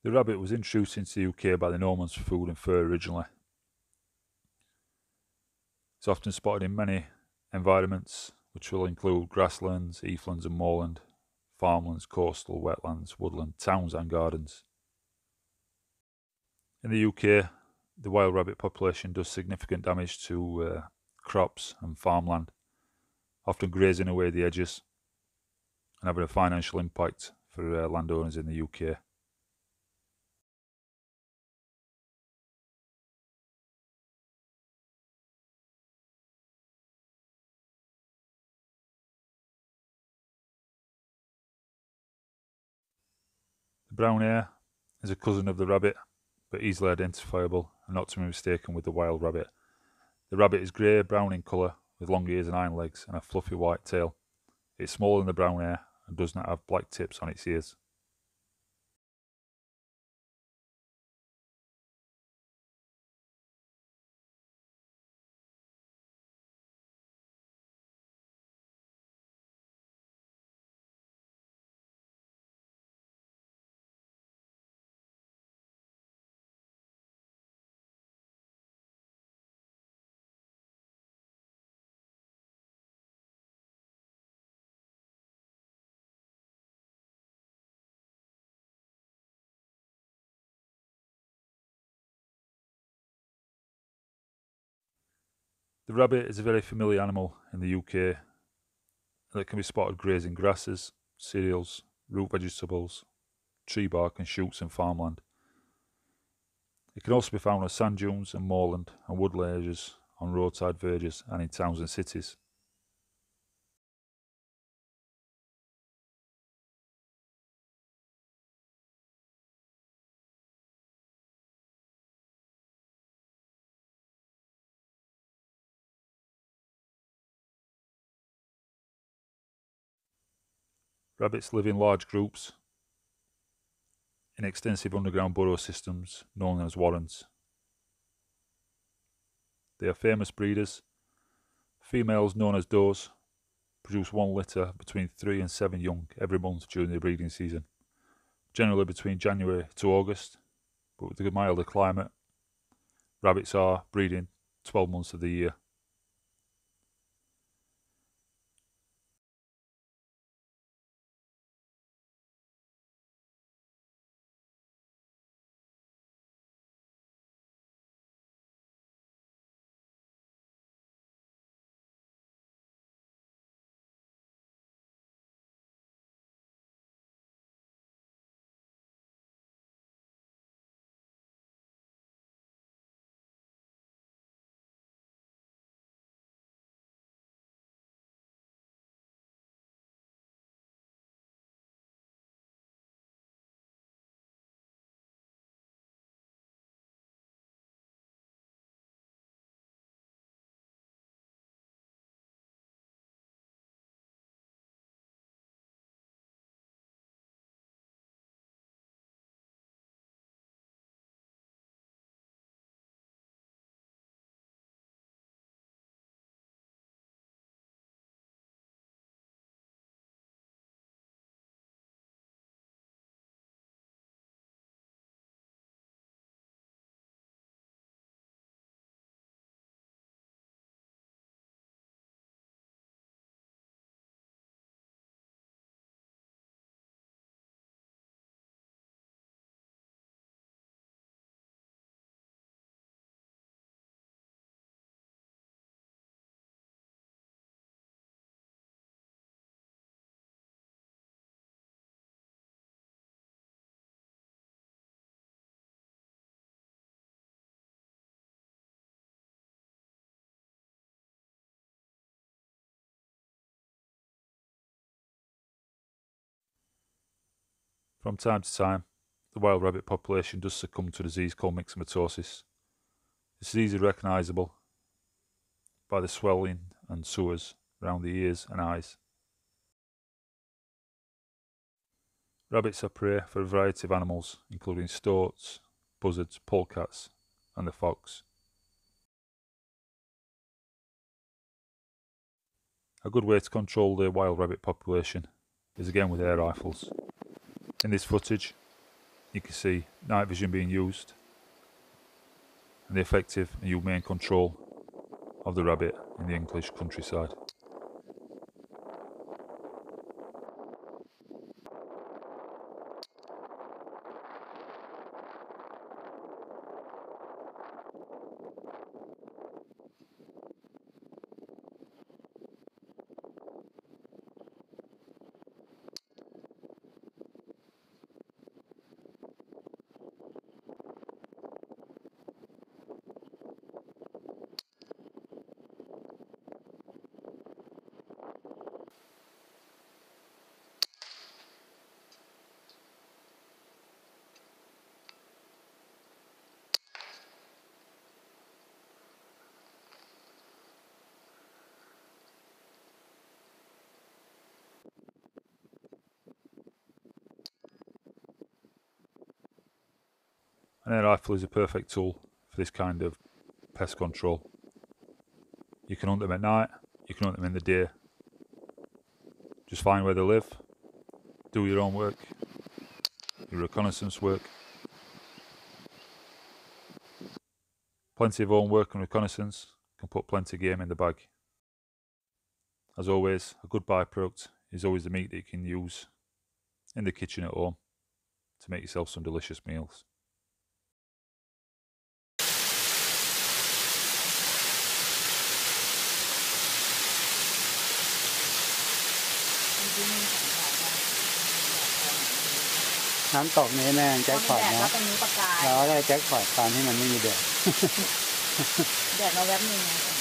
The rabbit was introduced into the UK by the Normans for food and fur originally. It's often spotted in many environments, which will include grasslands, heathlands and moorland, farmlands, coastal, wetlands, woodland, towns and gardens. In the UK, the wild rabbit population does significant damage to crops and farmland, often grazing away the edges and having a financial impact for landowners in the UK. The brown hare is a cousin of the rabbit, but easily identifiable and not to be mistaken with the wild rabbit. The rabbit is grey-brown in colour, with long ears and hind legs and a fluffy white tail. It's smaller than the brown hare and does not have black tips on its ears. The rabbit is a very familiar animal in the UK that can be spotted grazing grasses, cereals, root vegetables, tree bark and shoots in farmland. It can also be found on sand dunes and moorland and wood ledges, on roadside verges and in towns and cities. Rabbits live in large groups in extensive underground burrow systems known as warrens. They are famous breeders. Females, known as does, produce one litter between 3 and 7 young every month during the breeding season, generally between January to August, but with the milder climate, rabbits are breeding 12 months of the year. From time to time, the wild rabbit population does succumb to a disease called myxomatosis. This is easily recognisable by the swelling and sores around the ears and eyes. Rabbits are prey for a variety of animals, including stoats, buzzards, polecats, and the fox. A good way to control the wild rabbit population is again with air rifles. In this footage, you can see night vision being used and the effective and humane control of the rabbit in the English countryside. An air rifle is a perfect tool for this kind of pest control. You can hunt them at night, you can hunt them in the day. Just find where they live, do your own work, your reconnaissance work. Plenty of own work and reconnaissance can put plenty of game in the bag. As always, a good byproduct is always the meat that you can use in the kitchen at home to make yourself some delicious meals.น้ำตกนี้แม่งแจ็คพอตนะแล้วก็ได้แจ็คพอตตอนที่มันไม่มีแดด แดดมาแวบนึง